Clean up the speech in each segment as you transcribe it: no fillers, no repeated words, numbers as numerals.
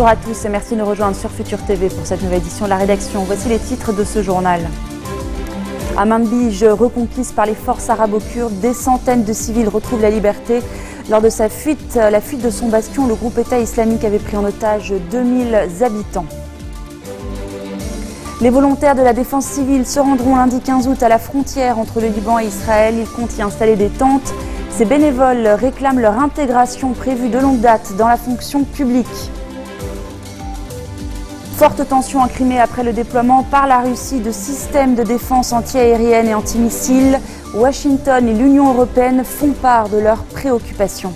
Bonjour à tous et merci de nous rejoindre sur Futur TV pour cette nouvelle édition de la rédaction. Voici les titres de ce journal. À Manbij, reconquise par les forces arabo-kurdes, des centaines de civils retrouvent la liberté. Lors de la fuite de son bastion, le groupe État islamique avait pris en otage 2000 habitants. Les volontaires de la défense civile se rendront lundi 15 août à la frontière entre le Liban et Israël. Ils comptent y installer des tentes. Ces bénévoles réclament leur intégration prévue de longue date dans la fonction publique. Forte tension en Crimée après le déploiement par la Russie de systèmes de défense antiaérienne et antimissiles. Washington et l'Union européenne font part de leurs préoccupations.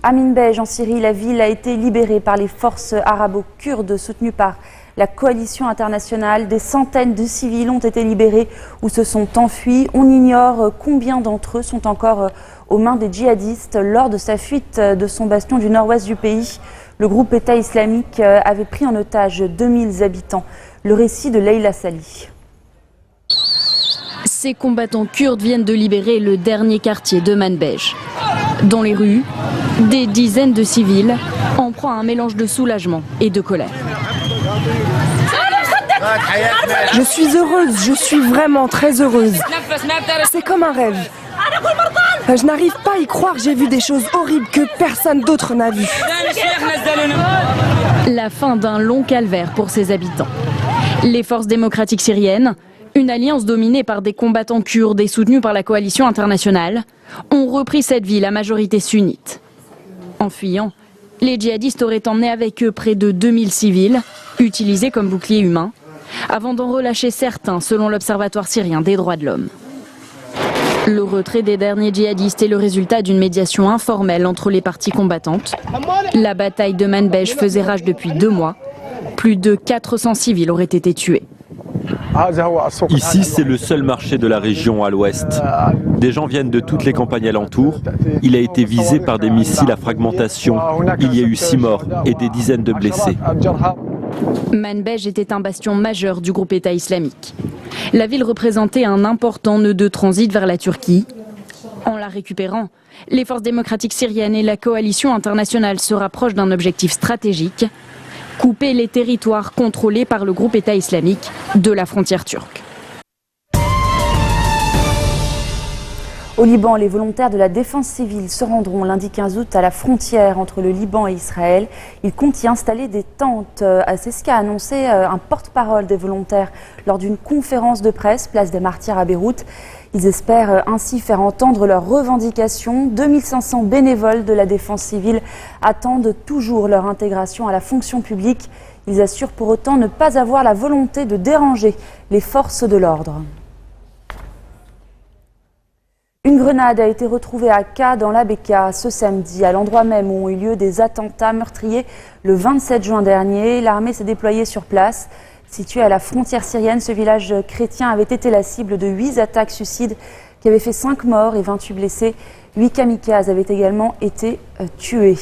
À Manbij, en Syrie, la ville a été libérée par les forces arabo-kurdes soutenues par la coalition internationale. Des centaines de civils ont été libérés ou se sont enfuis. On ignore combien d'entre eux sont encore aux mains des djihadistes. Lors de sa fuite de son bastion du nord-ouest du pays, le groupe État islamique avait pris en otage 2000 habitants. Le récit de Leila Sali. Ces combattants kurdes viennent de libérer le dernier quartier de Manbij. Dans les rues, des dizaines de civils en proie à un mélange de soulagement et de colère. Je suis heureuse, je suis vraiment très heureuse. C'est comme un rêve. Je n'arrive pas à y croire, j'ai vu des choses horribles que personne d'autre n'a vues. La fin d'un long calvaire pour ses habitants. Les forces démocratiques syriennes, une alliance dominée par des combattants kurdes et soutenue par la coalition internationale, ont repris cette ville à majorité sunnite. En fuyant, les djihadistes auraient emmené avec eux près de 2000 civils, utilisés comme boucliers humains, avant d'en relâcher certains selon l'Observatoire syrien des droits de l'homme. Le retrait des derniers djihadistes est le résultat d'une médiation informelle entre les parties combattantes. La bataille de Manbij faisait rage depuis 2 mois. Plus de 400 civils auraient été tués. Ici, c'est le seul marché de la région à l'ouest. Des gens viennent de toutes les campagnes alentours. Il a été visé par des missiles à fragmentation. Il y a eu 6 morts et des dizaines de blessés. Manbij était un bastion majeur du groupe État islamique. La ville représentait un important nœud de transit vers la Turquie. En la récupérant, les forces démocratiques syriennes et la coalition internationale se rapprochent d'un objectif stratégique: couper les territoires contrôlés par le groupe État islamique de la frontière turque. Au Liban, les volontaires de la défense civile se rendront lundi 15 août à la frontière entre le Liban et Israël. Ils comptent y installer des tentes. C'est ce qu'a annoncé un porte-parole des volontaires lors d'une conférence de presse, place des Martyrs à Beyrouth. Ils espèrent ainsi faire entendre leurs revendications. 2500 bénévoles de la défense civile attendent toujours leur intégration à la fonction publique. Ils assurent pour autant ne pas avoir la volonté de déranger les forces de l'ordre. Une grenade a été retrouvée à Ka dans la Bekaa ce samedi, à l'endroit même où ont eu lieu des attentats meurtriers le 27 juin dernier. L'armée s'est déployée sur place. Situé à la frontière syrienne, ce village chrétien avait été la cible de 8 attaques suicides qui avaient fait 5 morts et 28 blessés. 8 kamikazes avaient également été tués.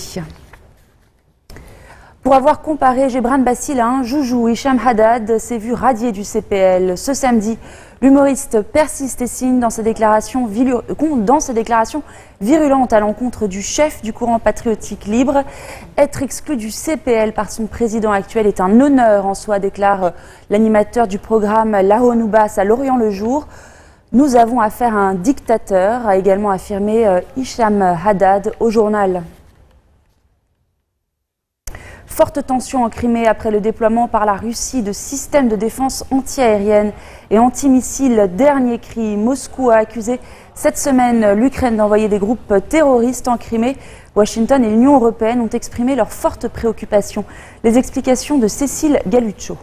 Pour avoir comparé Gebran Bassil à un joujou, Hicham Haddad s'est vu radié du CPL. Ce samedi, l'humoriste persiste et signe dans ses déclarations virulentes à l'encontre du chef du courant patriotique libre. Être exclu du CPL par son président actuel est un honneur en soi, déclare l'animateur du programme La Honoubas à Lorient le Jour. Nous avons affaire à un dictateur, a également affirmé Hicham Haddad au journal. Forte tension en Crimée après le déploiement par la Russie de systèmes de défense antiaérienne et antimissiles. Dernier cri, Moscou a accusé cette semaine l'Ukraine d'envoyer des groupes terroristes en Crimée. Washington et l'Union européenne ont exprimé leurs fortes préoccupations. Les explications de Cécile Galuccio.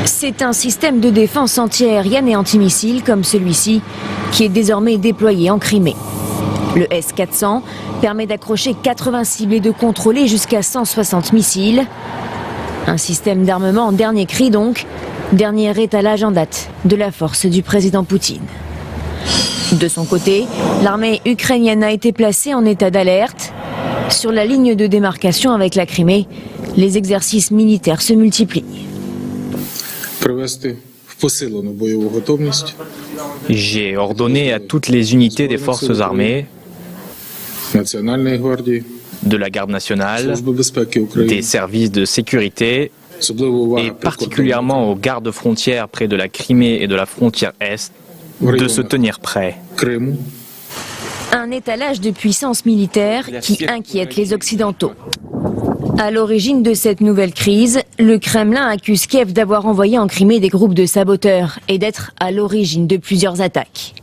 C'est un système de défense antiaérienne et antimissile comme celui-ci qui est désormais déployé en Crimée. Le S-400 permet d'accrocher 80 cibles et de contrôler jusqu'à 160 missiles. Un système d'armement en dernier cri donc, dernier étalage en date de la force du président Poutine. De son côté, l'armée ukrainienne a été placée en état d'alerte. Sur la ligne de démarcation avec la Crimée, les exercices militaires se multiplient. J'ai ordonné à toutes les unités des forces armées de la garde nationale, des services de sécurité et particulièrement aux gardes-frontières près de la Crimée et de la frontière Est de se tenir prêts. Un étalage de puissance militaire qui inquiète les Occidentaux. À l'origine de cette nouvelle crise, le Kremlin accuse Kiev d'avoir envoyé en Crimée des groupes de saboteurs et d'être à l'origine de plusieurs attaques.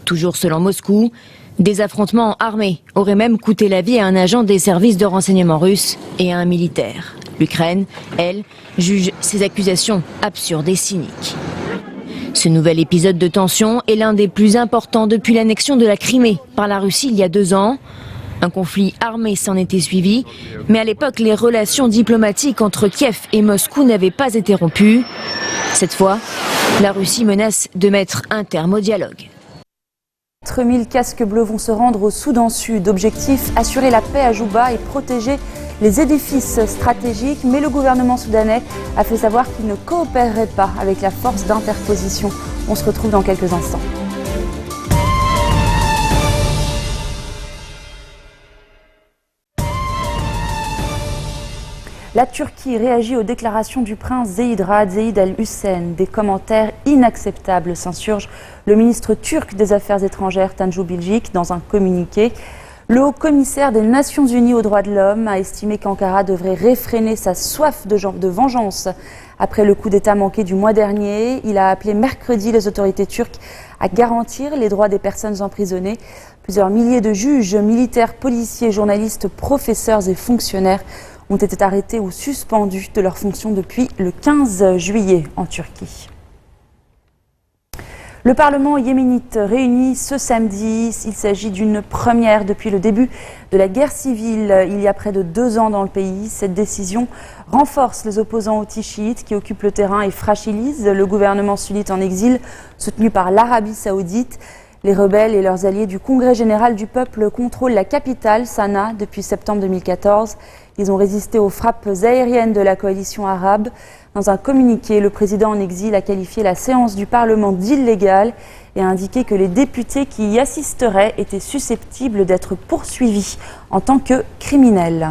Toujours selon Moscou, des affrontements armés auraient même coûté la vie à un agent des services de renseignement russes et à un militaire. L'Ukraine, elle, juge ces accusations absurdes et cyniques. Ce nouvel épisode de tension est l'un des plus importants depuis l'annexion de la Crimée par la Russie il y a 2 ans. Un conflit armé s'en était suivi, mais à l'époque, les relations diplomatiques entre Kiev et Moscou n'avaient pas été rompues. Cette fois, la Russie menace de mettre un terme au dialogue. 4000 casques bleus vont se rendre au Soudan Sud. Objectif, assurer la paix à Djouba et protéger les édifices stratégiques. Mais le gouvernement soudanais a fait savoir qu'il ne coopérerait pas avec la force d'interposition. On se retrouve dans quelques instants. La Turquie réagit aux déclarations du prince Zeid Ra'ad Zeid Al-Hussein. Des commentaires inacceptables s'insurge le ministre turc des Affaires étrangères Tanju Bilecik dans un communiqué. Le haut commissaire des Nations Unies aux droits de l'homme a estimé qu'Ankara devrait réfréner sa soif de vengeance après le coup d'État manqué du mois dernier. Il a appelé mercredi les autorités turques à garantir les droits des personnes emprisonnées. Plusieurs milliers de juges, militaires, policiers, journalistes, professeurs et fonctionnaires ont été arrêtés ou suspendus de leurs fonctions depuis le 15 juillet en Turquie. Le Parlement yéménite réuni ce samedi. Il s'agit d'une première depuis le début de la guerre civile il y a près de 2 ans dans le pays. Cette décision renforce les opposants houthis chiites qui occupent le terrain et fragilise le gouvernement sunnite en exil soutenu par l'Arabie saoudite. Les rebelles et leurs alliés du Congrès général du peuple contrôlent la capitale, Sanaa, depuis septembre 2014. Ils ont résisté aux frappes aériennes de la coalition arabe. Dans un communiqué, le président en exil a qualifié la séance du Parlement d'illégale et a indiqué que les députés qui y assisteraient étaient susceptibles d'être poursuivis en tant que criminels.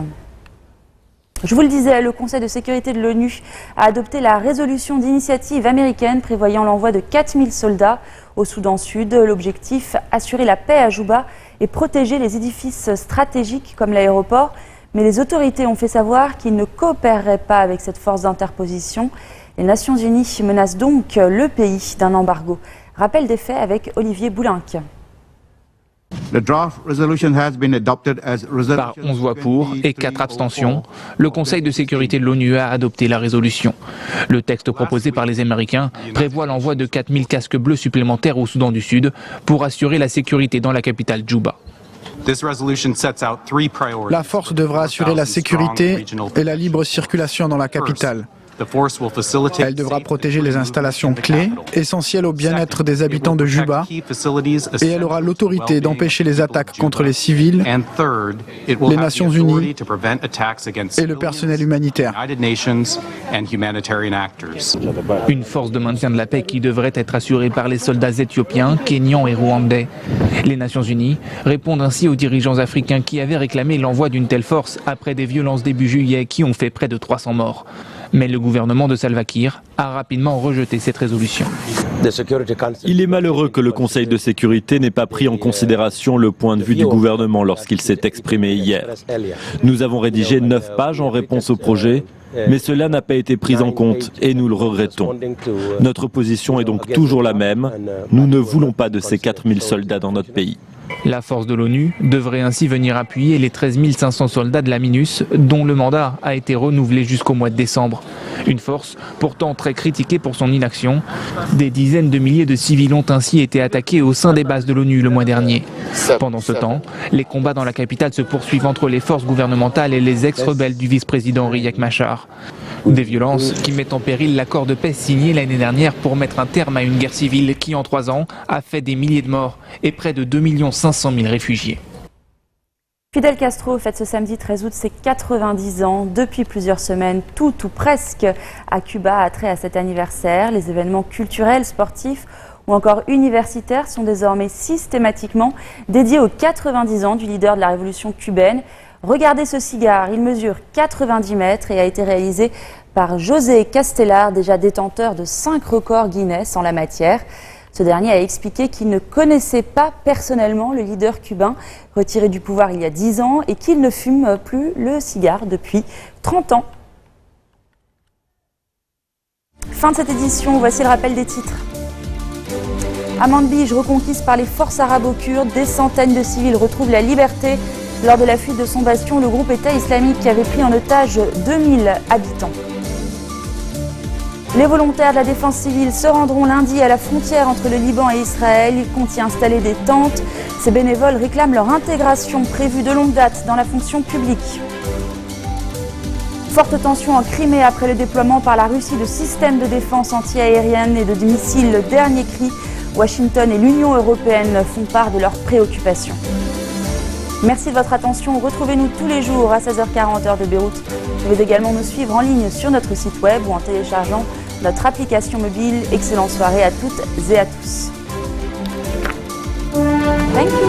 Je vous le disais, le Conseil de sécurité de l'ONU a adopté la résolution d'initiative américaine prévoyant l'envoi de 4000 soldats au Soudan Sud. L'objectif, assurer la paix à Djouba et protéger les édifices stratégiques comme l'aéroport. Mais les autorités ont fait savoir qu'ils ne coopéreraient pas avec cette force d'interposition. Les Nations Unies menacent donc le pays d'un embargo. Rappel des faits avec Olivier Boulinck. Par 11 voix pour et 4 abstentions, le Conseil de sécurité de l'ONU a adopté la résolution. Le texte proposé par les Américains prévoit l'envoi de 4000 casques bleus supplémentaires au Soudan du Sud pour assurer la sécurité dans la capitale Djouba. La force devra assurer la sécurité et la libre circulation dans la capitale. Elle devra protéger les installations clés, essentielles au bien-être des habitants de Djouba, et elle aura l'autorité d'empêcher les attaques contre les civils, les Nations Unies et le personnel humanitaire. Une force de maintien de la paix qui devrait être assurée par les soldats éthiopiens, kenyans et rwandais. Les Nations Unies répondent ainsi aux dirigeants africains qui avaient réclamé l'envoi d'une telle force après des violences début juillet qui ont fait près de 300 morts. Mais le gouvernement de Salva Kiir a rapidement rejeté cette résolution. Il est malheureux que le Conseil de sécurité n'ait pas pris en considération le point de vue du gouvernement lorsqu'il s'est exprimé hier. Nous avons rédigé 9 pages en réponse au projet, mais cela n'a pas été pris en compte et nous le regrettons. Notre position est donc toujours la même. Nous ne voulons pas de ces 4000 soldats dans notre pays. La force de l'ONU devrait ainsi venir appuyer les 13 500 soldats de la MINUS, dont le mandat a été renouvelé jusqu'au mois de décembre. Une force pourtant très critiquée pour son inaction. Des dizaines de milliers de civils ont ainsi été attaqués au sein des bases de l'ONU le mois dernier. Pendant ce temps, les combats dans la capitale se poursuivent entre les forces gouvernementales et les ex-rebelles du vice-président Riek Machar. Des violences qui mettent en péril l'accord de paix signé l'année dernière pour mettre un terme à une guerre civile qui, en 3 ans, a fait des milliers de morts et près de 2 500 000 réfugiés. Fidel Castro fête ce samedi 13 août ses 90 ans. Depuis plusieurs semaines, tout ou presque à Cuba a trait à cet anniversaire. Les événements culturels, sportifs ou encore universitaires sont désormais systématiquement dédiés aux 90 ans du leader de la révolution cubaine. Regardez ce cigare, il mesure 90 mètres et a été réalisé par José Castellar, déjà détenteur de 5 records Guinness en la matière. Ce dernier a expliqué qu'il ne connaissait pas personnellement le leader cubain retiré du pouvoir il y a 10 ans et qu'il ne fume plus le cigare depuis 30 ans. Fin de cette édition, voici le rappel des titres. À Manbij, reconquise par les forces arabo-kurdes, des centaines de civils retrouvent la liberté. Lors de la fuite de son bastion, le groupe État islamique avait pris en otage 2000 habitants. Les volontaires de la défense civile se rendront lundi à la frontière entre le Liban et Israël. Ils comptent y installer des tentes. Ces bénévoles réclament leur intégration prévue de longue date dans la fonction publique. Forte tension en Crimée après le déploiement par la Russie de systèmes de défense anti-aérienne et de missiles. Le dernier cri, Washington et l'Union européenne font part de leurs préoccupations. Merci de votre attention. Retrouvez-nous tous les jours à 16h40 heure de Beyrouth. Vous pouvez également nous suivre en ligne sur notre site web ou en téléchargeant notre application mobile. Excellente soirée à toutes et à tous. Thank you.